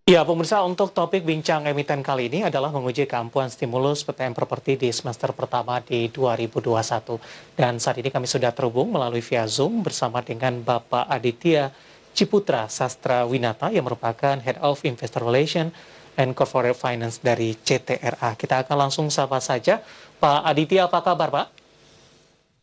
Ya, pemirsa, untuk topik bincang emiten kali ini adalah menguji keampuhan stimulus PPN properti di semester pertama di 2021. Dan saat ini kami sudah terhubung melalui via Zoom bersama dengan Bapak Aditya Ciputra Sastra Winata yang merupakan Head of Investor Relations and Corporate Finance dari CTRA. Kita akan langsung sapa saja. Pak Aditya, apa kabar, Pak?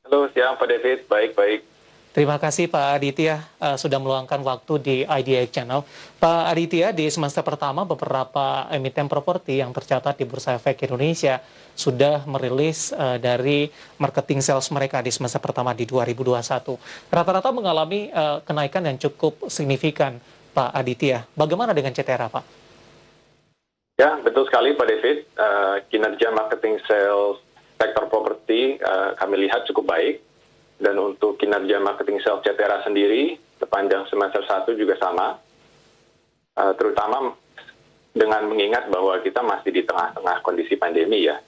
Halo, siang Pak David. Baik-baik. Terima kasih Pak Aditya sudah meluangkan waktu di IDX Channel. Pak Aditya, di semester pertama beberapa emiten properti yang tercatat di Bursa Efek Indonesia sudah merilis dari marketing sales mereka di semester pertama di 2021. Rata-rata mengalami kenaikan yang cukup signifikan, Pak Aditya. Bagaimana dengan CTRA, Pak? Ya, betul sekali Pak David. Kinerja marketing sales sektor properti kami lihat cukup baik. Dan untuk kinerja marketing sales CTRA sendiri, sepanjang semester 1 juga sama. Terutama dengan mengingat bahwa kita masih di tengah-tengah kondisi pandemi ya.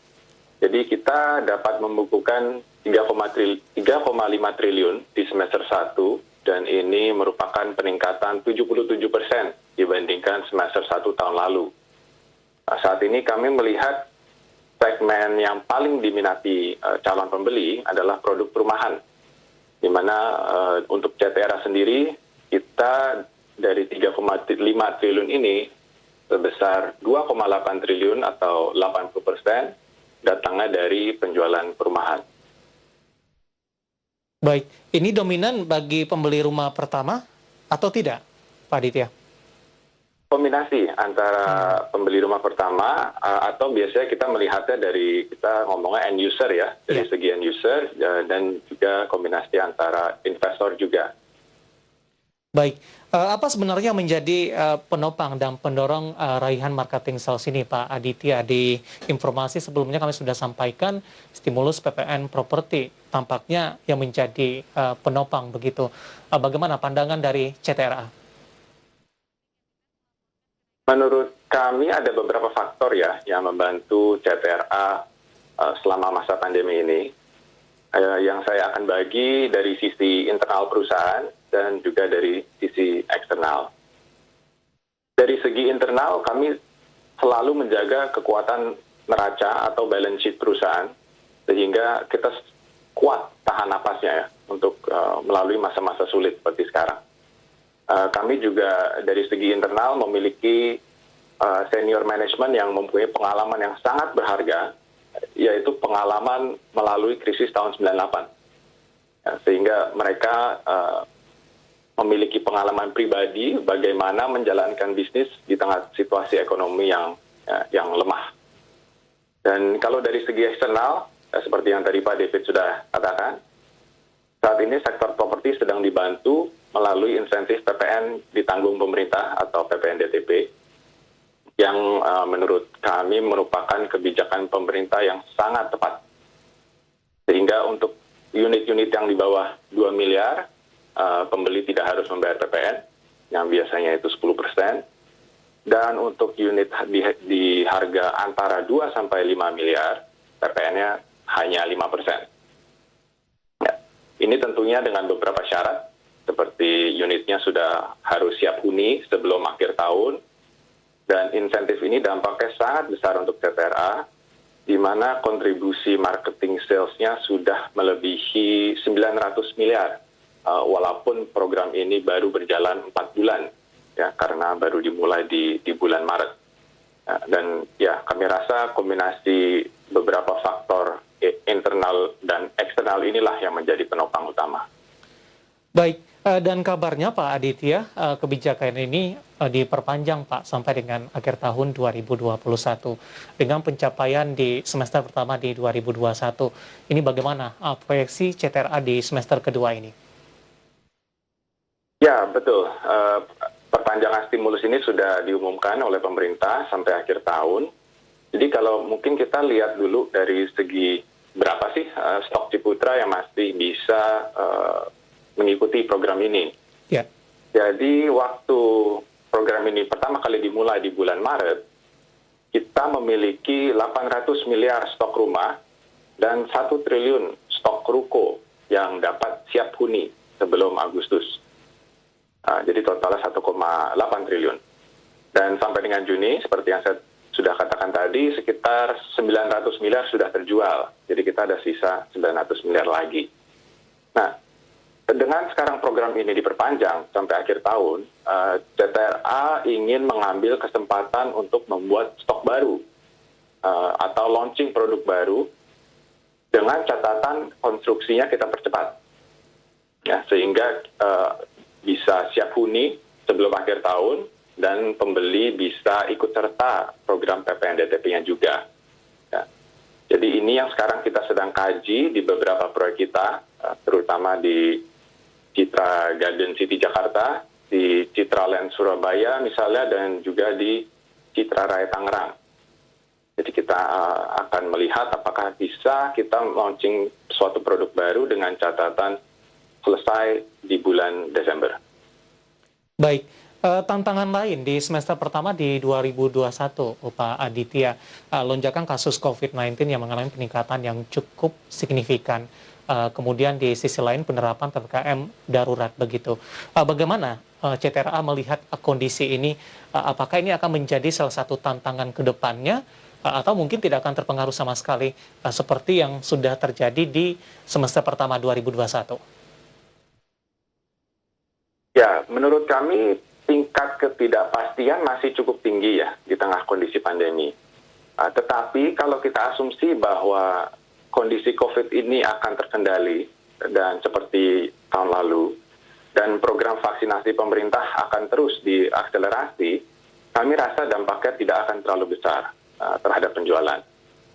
Jadi kita dapat membukukan 3,5 triliun di semester 1, dan ini merupakan peningkatan 77% dibandingkan semester 1 tahun lalu. Saat ini kami melihat segmen yang paling diminati calon pembeli adalah produk perumahan, di mana untuk CTRA sendiri kita dari 3,5 triliun ini sebesar 2,8 triliun atau 80% datangnya dari penjualan perumahan. Baik, ini dominan bagi pembeli rumah pertama atau tidak, Pak Aditya? Kombinasi antara pembeli rumah pertama atau biasanya kita melihatnya dari, kita ngomongnya end user ya, dari segi end user, dan juga kombinasi antara investor juga. Baik, apa sebenarnya menjadi penopang dan pendorong raihan marketing sales ini, Pak Aditya? Di informasi sebelumnya kami sudah sampaikan stimulus PPN properti tampaknya yang menjadi penopang begitu. Bagaimana pandangan dari CTRA? Menurut kami ada beberapa faktor ya yang membantu CTRA selama masa pandemi ini. Yang saya akan bagi dari sisi internal perusahaan dan juga dari sisi eksternal. Dari segi internal, kami selalu menjaga kekuatan neraca atau balance sheet perusahaan, sehingga kita kuat tahan napasnya ya untuk melalui masa-masa sulit seperti sekarang. Kami juga dari segi internal memiliki senior management yang mempunyai pengalaman yang sangat berharga, yaitu pengalaman melalui krisis tahun 98. Ya, sehingga mereka memiliki pengalaman pribadi bagaimana menjalankan bisnis di tengah situasi ekonomi yang lemah. Dan kalau dari segi eksternal, seperti yang tadi Pak David sudah katakan, saat ini sektor properti sedang dibantu melalui insentif PPN ditanggung pemerintah atau PPN DTP, yang menurut kami merupakan kebijakan pemerintah yang sangat tepat. Sehingga untuk unit-unit yang di bawah 2 miliar, pembeli tidak harus membayar PPN, yang biasanya itu 10%. Dan untuk unit di harga antara 2 sampai 5 miliar, PPN-nya hanya 5%. Ya, ini tentunya dengan beberapa syarat, seperti unitnya sudah harus siap huni sebelum akhir tahun, dan insentif ini dampaknya sangat besar untuk CTRA, di mana kontribusi marketing sales-nya sudah melebihi 900 miliar, walaupun program ini baru berjalan 4 bulan, ya, karena baru dimulai di bulan Maret. Dan ya, kami rasa kombinasi beberapa faktor internal dan eksternal inilah yang menjadi penopang utama. Baik, dan kabarnya Pak Aditya, kebijakan ini diperpanjang Pak sampai dengan akhir tahun 2021 dengan pencapaian di semester pertama di 2021. Ini bagaimana proyeksi CTRA di semester kedua ini? Ya, betul. Perpanjangan stimulus ini sudah diumumkan oleh pemerintah sampai akhir tahun. Jadi kalau mungkin kita lihat dulu dari segi berapa sih stok Ciputra yang masih bisa mengikuti program ini. Ya. Jadi waktu program ini pertama kali dimulai di bulan Maret, kita memiliki 800 miliar stok rumah dan 1 triliun stok ruko yang dapat siap huni sebelum Agustus. Jadi totalnya 1,8 triliun. Dan sampai dengan Juni, seperti yang saya sudah katakan tadi, sekitar 900 miliar sudah terjual. Jadi kita ada sisa 900 miliar lagi. Nah, dengan sekarang program ini diperpanjang sampai akhir tahun, CTRA ingin mengambil kesempatan untuk membuat stok baru atau launching produk baru dengan catatan konstruksinya kita percepat. Ya, sehingga bisa siap huni sebelum akhir tahun, dan pembeli bisa ikut serta program PPNDTP-nya juga. Ya. Jadi ini yang sekarang kita sedang kaji di beberapa proyek kita, terutama di Citra Garden City Jakarta, di Citra Land Surabaya misalnya, dan juga di Citra Raya Tangerang. Jadi kita akan melihat apakah bisa kita launching suatu produk baru dengan catatan selesai di bulan Desember. Baik, tantangan lain di semester pertama di 2021, Pak Aditya, lonjakan kasus COVID-19 yang mengalami peningkatan yang cukup signifikan. Kemudian di sisi lain penerapan PPKM darurat begitu. Bagaimana CTRA melihat kondisi ini? Apakah ini akan menjadi salah satu tantangan ke depannya? Atau mungkin tidak akan terpengaruh sama sekali seperti yang sudah terjadi di semester pertama 2021? Ya, menurut kami tingkat ketidakpastian masih cukup tinggi ya di tengah kondisi pandemi. Tetapi kalau kita asumsi bahwa kondisi COVID ini akan terkendali dan seperti tahun lalu, dan program vaksinasi pemerintah akan terus diakselerasi, kami rasa dampaknya tidak akan terlalu besar terhadap penjualan.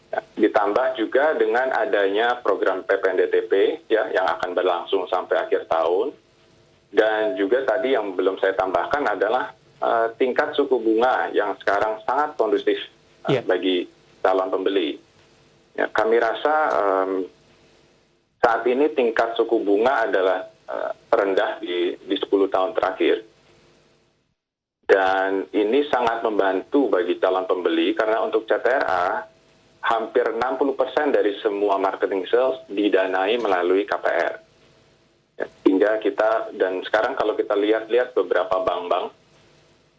Ya, ditambah juga dengan adanya program PPNDTP ya, yang akan berlangsung sampai akhir tahun. Dan juga tadi yang belum saya tambahkan adalah tingkat suku bunga yang sekarang sangat kondusif bagi calon pembeli. Ya, kami rasa saat ini tingkat suku bunga adalah terendah di 10 tahun terakhir. Dan ini sangat membantu bagi calon pembeli karena untuk CTRA, hampir 60% dari semua marketing sales didanai melalui KPR. Ya, hingga kita, dan sekarang kalau kita lihat beberapa bank-bank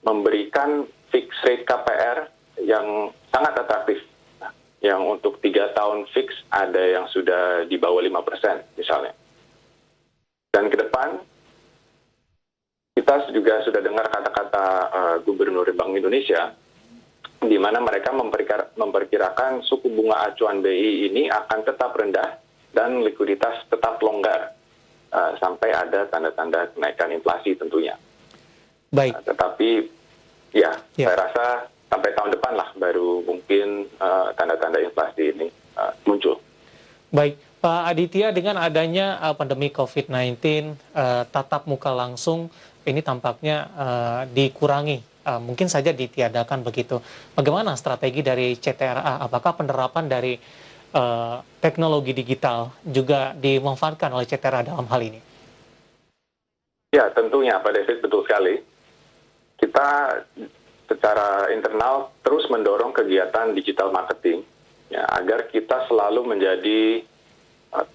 memberikan fixed rate KPR yang sangat atraktif. Yang untuk 3 tahun fix ada yang sudah di bawah 5% misalnya. Dan ke depan, kita juga sudah dengar kata-kata Gubernur Bank Indonesia, di mana mereka memperkirakan suku bunga acuan BI ini akan tetap rendah dan likuiditas tetap longgar sampai ada tanda-tanda kenaikan inflasi tentunya. Baik. Tetapi ya, saya rasa sampai tahun depan lah baru mungkin tanda-tanda inflasi ini muncul. Baik, Pak Aditya, dengan adanya pandemi COVID-19, tatap muka langsung ini tampaknya dikurangi, mungkin saja ditiadakan begitu. Bagaimana strategi dari CTRA? Apakah penerapan dari teknologi digital juga dimanfaatkan oleh CTRA dalam hal ini? Ya, tentunya Pak David, betul sekali. Kita secara internal terus mendorong kegiatan digital marketing ya, agar kita selalu menjadi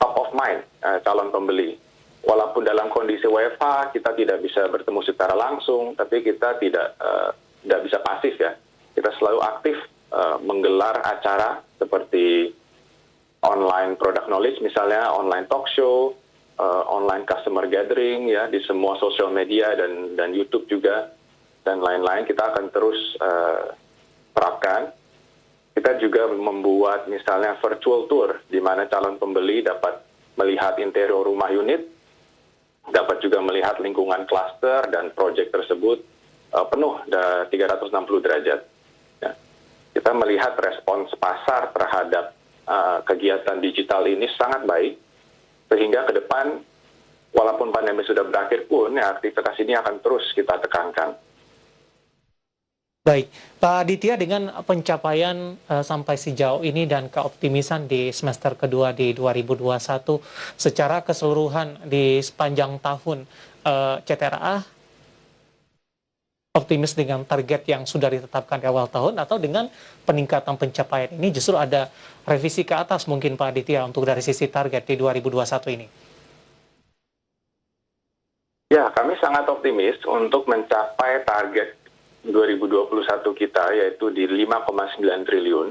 top of mind calon pembeli. Walaupun dalam kondisi WFH kita tidak bisa bertemu secara langsung, tapi kita tidak bisa pasif ya. Kita selalu aktif menggelar acara seperti online product knowledge misalnya, online talk show, online customer gathering ya di semua sosial media dan YouTube juga, dan lain-lain kita akan terus terapkan. Kita juga membuat misalnya virtual tour di mana calon pembeli dapat melihat interior rumah unit, dapat juga melihat lingkungan klaster dan proyek tersebut penuh 360 derajat. Ya. Kita melihat respons pasar terhadap kegiatan digital ini sangat baik, sehingga ke depan walaupun pandemi sudah berakhir pun ya, aktivitas ini akan terus kita tekankan. Baik, Pak Aditya, dengan pencapaian sampai sejauh ini dan keoptimisan di semester kedua di 2021, secara keseluruhan di sepanjang tahun, CTRA optimis dengan target yang sudah ditetapkan di awal tahun, atau dengan peningkatan pencapaian ini justru ada revisi ke atas mungkin Pak Aditya untuk dari sisi target di 2021 ini? Ya, kami sangat optimis untuk mencapai target 2021 kita, yaitu di 5,9 triliun.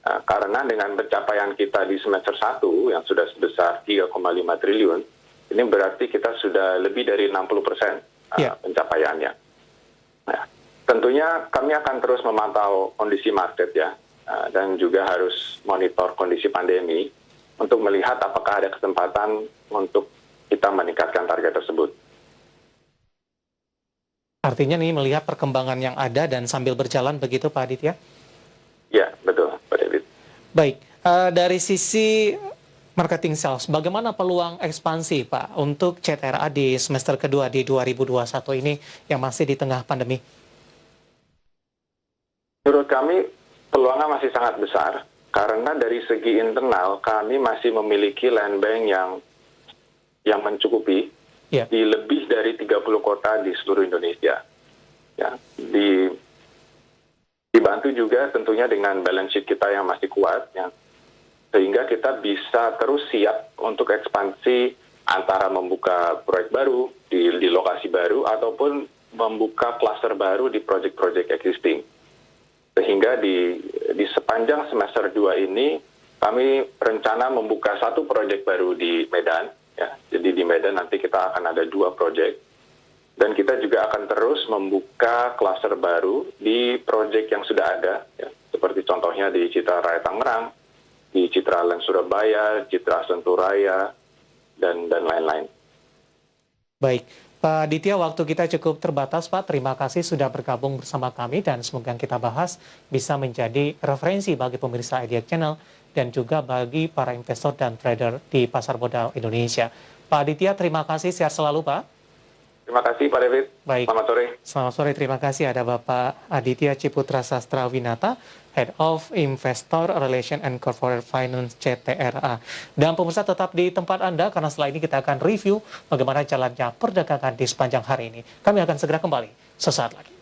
Karena dengan pencapaian kita di semester 1 yang sudah sebesar 3,5 triliun, ini berarti kita sudah lebih dari 60% pencapaiannya. Nah, tentunya kami akan terus memantau kondisi market ya, dan juga harus monitor kondisi pandemi untuk melihat apakah ada kesempatan untuk kita meningkatkan target tersebut. Artinya nih melihat perkembangan yang ada dan sambil berjalan begitu Pak Aditya? Ya, betul Pak David. Baik, dari sisi marketing sales, bagaimana peluang ekspansi Pak untuk CTRA di semester kedua di 2021 ini yang masih di tengah pandemi? Menurut kami peluangnya masih sangat besar karena dari segi internal kami masih memiliki land bank yang mencukupi di lebih dari 30 kota di seluruh Indonesia. Ya, dibantu juga tentunya dengan balance sheet kita yang masih kuat, ya, sehingga kita bisa terus siap untuk ekspansi antara membuka proyek baru di lokasi baru ataupun membuka cluster baru di proyek-proyek existing. Sehingga di sepanjang semester 2 ini kami rencana membuka satu proyek baru di Medan. Ya, jadi di Medan nanti kita akan ada 2 proyek. Dan kita juga akan terus membuka klaster baru di proyek yang sudah ada, ya, seperti contohnya di Citra Raya Tangerang, di Citra Land Surabaya, Citra Senturaya, dan lain-lain. Baik, Pak Aditya, waktu kita cukup terbatas Pak. Terima kasih sudah bergabung bersama kami dan semoga yang kita bahas bisa menjadi referensi bagi pemirsa IDX Channel dan juga bagi para investor dan trader di pasar modal Indonesia. Pak Aditya, terima kasih. Sehat selalu, Pak. Terima kasih, Pak David. Baik. Selamat sore. Selamat sore, terima kasih. Ada Bapak Aditya Ciputra Sastrawinata, Head of Investor Relation and Corporate Finance CTRA. Dan pemirsa tetap di tempat Anda, karena setelah ini kita akan review bagaimana jalannya perdagangan di sepanjang hari ini. Kami akan segera kembali sesaat lagi.